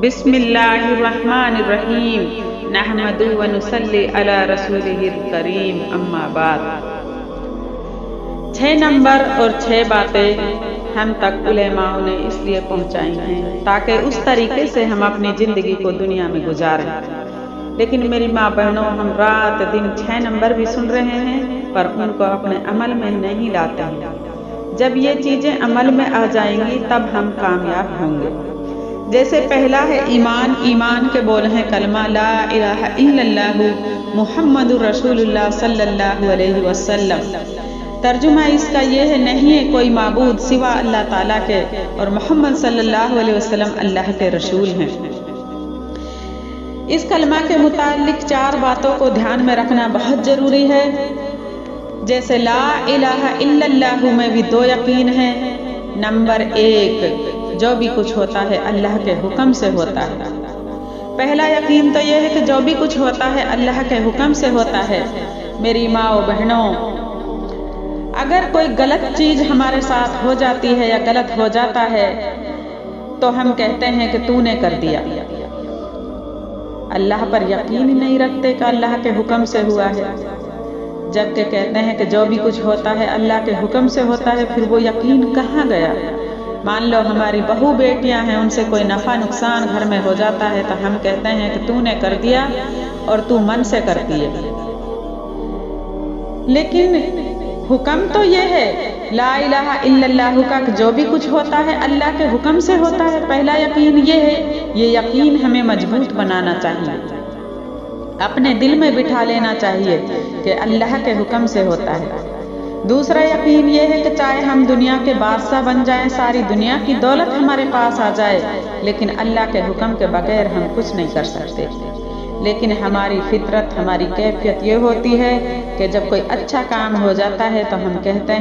بسم اللہ الرحمن الرحیم نحمدہ و نصلی علی رسولہ الکریم اما بعد۔ 6 نمبر اور 6 باتیں ہم تک علماء نے اس لیے پہنچائی ہیں تاکہ اس طریقے سے ہم اپنی زندگی کو دنیا میں گزاریں۔ لیکن میری ماں بہنوں، ہم رات دن 6 نمبر بھی سن رہے ہیں پر ان کو اپنے عمل میں نہیں لاتے ہیں۔ جب یہ چیزیں عمل میں آ جائیں گی تب ہم کامیاب ہوں گے۔ جیسے پہلا ہے ایمان۔ ایمان کے بول ہیں کلمہ لا الہ الا اللہ محمد رسول اللہ صلی اللہ علیہ وسلم۔ ترجمہ اس کا یہ ہے، نہیں ہے کوئی معبود سوا اللہ تعالیٰ کے اور محمد صلی اللہ علیہ وسلم اللہ کے رسول ہیں۔ اس کلمہ کے متعلق 4 باتوں کو دھیان میں رکھنا بہت ضروری ہے۔ جیسے لا الہ الا اللہ میں بھی 2 یقین ہیں۔ نمبر 1، جو بھی کچھ ہوتا ہے اللہ کے حکم سے ہوتا ہے۔ پہلا یقین تو یہ ہے کہ جو بھی کچھ ہوتا ہے اللہ کے حکم سے ہوتا ہے۔ میری ماں و بہنوں، اگر کوئی غلط چیز ہمارے ساتھ ہو جاتی ہے یا غلط ہو جاتا ہے تو ہم کہتے ہیں کہ تو نے کر دیا۔ اللہ پر یقین ہی نہیں رکھتے کہ اللہ کے حکم سے ہوا ہے، جبکہ کہتے ہیں کہ جو بھی کچھ ہوتا ہے اللہ کے حکم سے ہوتا ہے۔ پھر وہ یقین کہاں گیا؟ مان لو ہماری بہو بیٹیاں ہیں، ان سے کوئی نفع نقصان گھر میں ہو جاتا ہے تو ہم کہتے ہیں کہ تو نے کر دیا اور تو من سے کرتی ہے۔ لیکن حکم تو یہ ہے لا الہ الا اللہ کا کہ جو بھی کچھ ہوتا ہے اللہ کے حکم سے ہوتا ہے۔ پہلا یقین یہ ہے، یہ یقین ہمیں مضبوط بنانا چاہیے، اپنے دل میں بٹھا لینا چاہیے کہ اللہ کے حکم سے ہوتا ہے۔ دوسرا یقین یہ ہے کہ چاہے ہم دنیا کے بادشاہ بن جائیں، ساری دنیا کی دولت ہمارے پاس آ جائے، لیکن اللہ کے حکم کے بغیر ہم کچھ نہیں کر سکتے۔ لیکن ہماری فطرت، ہماری کیفیت یہ ہوتی ہے کہ جب کوئی اچھا کام ہو جاتا ہے تو ہم کہتے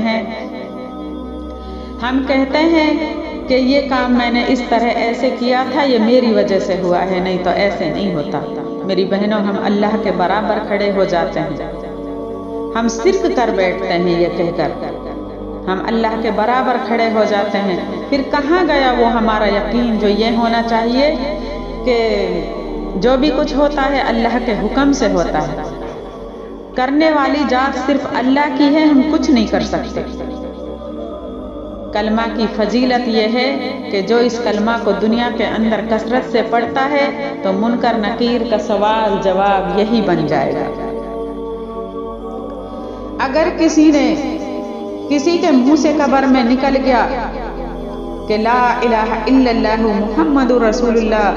ہیں کہ یہ کام میں نے اس طرح ایسے کیا تھا، یہ میری وجہ سے ہوا ہے، نہیں تو ایسے نہیں ہوتا۔ میری بہنوں، ہم اللہ کے برابر کھڑے ہو جاتے ہیں، ہم شرک کر بیٹھتے ہیں یہ کہہ کر، ہم اللہ کے برابر کھڑے ہو جاتے ہیں۔ پھر کہاں گیا وہ ہمارا یقین جو یہ ہونا چاہیے کہ جو بھی کچھ ہوتا ہے اللہ کے حکم سے ہوتا ہے۔ کرنے والی ذات صرف اللہ کی ہے، ہم کچھ نہیں کر سکتے۔ کلمہ کی فضیلت یہ ہے کہ جو اس کلمہ کو دنیا کے اندر کثرت سے پڑھتا ہے تو منکر نکیر کا سوال جواب یہی بن جائے گا۔ اگر کسی کے منہ سے قبر میں نکل گیا کہ لا الہ الا اللہ محمد رسول اللہ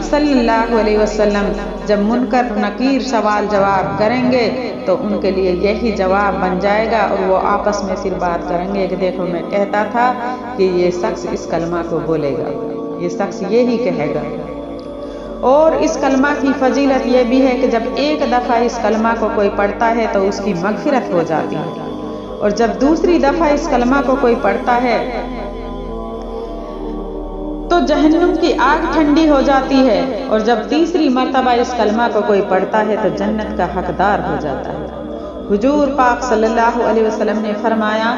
صلی اللہ علیہ وسلم، جب منکر نکیر سوال جواب کریں گے تو ان کے لیے یہی جواب بن جائے گا، اور وہ آپس میں پھر بات کریں گے کہ دیکھو میں کہتا تھا کہ یہ شخص اس کلمہ کو بولے گا، یہ شخص یہی کہے گا۔ اور اس کلمہ کی فضیلت یہ بھی ہے کہ جب ایک دفعہ اس کلمہ کو کوئی پڑھتا ہے تو اس کی مغفرت ہو جاتی ہے، اور جب دوسری دفعہ اس کلمہ کو کوئی پڑھتا ہے تو جہنم کی آگ ٹھنڈی ہو جاتی ہے، اور جب تیسری مرتبہ اس کلمہ کو کوئی پڑھتا ہے تو جنت کا حقدار ہو جاتا ہے۔ حضور پاک صلی اللہ علیہ وسلم نے فرمایا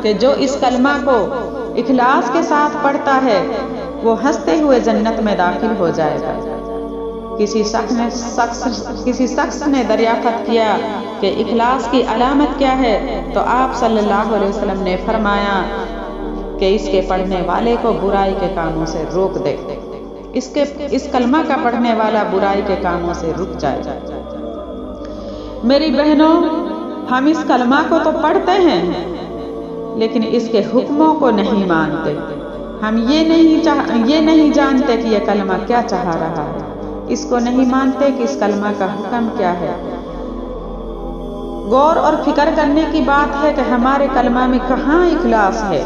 کہ جو اس کلمہ کو اخلاص کے ساتھ پڑھتا ہے وہ ہنستے ہوئے جنت میں داخل ہو جائے گا۔ کسی شخص نے دریافت کیا کہ اخلاص کی علامت کیا ہے تو آپ صلی اللہ علیہ وسلم نے فرمایا کہ اس کے پڑھنے والے کو برائی کے کاموں سے روک دے، اس کلمہ کا پڑھنے والا برائی کے کاموں سے رک جائے۔ میری بہنوں، ہم اس کلمہ کو تو پڑھتے ہیں لیکن اس کے حکموں کو نہیں مانتے۔ ہم یہ نہیں جانتے کہ یہ کلمہ کیا چاہ رہا ہے، اس کو نہیں مانتے کہ اس کلمہ کا حکم کیا ہے۔ غور اور فکر کرنے کی بات ہے کہ ہمارے کلمہ میں کہاں اخلاص ہے۔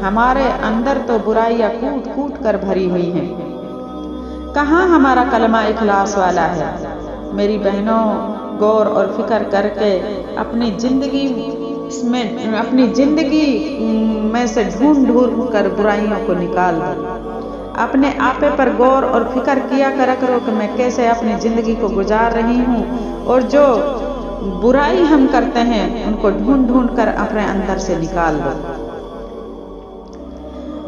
ہمارے اندر تو برائیاں کوٹ کوٹ کر بھری ہوئی ہیں، کہاں ہمارا کلمہ اخلاص والا ہے؟ میری بہنوں، غور اور فکر کر کے اپنی زندگی میں سے ڈھونڈ کر برائیوں کو نکال دو۔ اپنے آپے پر غور اور فکر کیا کرو کہ میں کیسے اپنی زندگی کو گزار رہی ہوں، اور جو برائی ہم کرتے ہیں ان کو ڈھونڈ کر اپنے اندر سے نکال دو۔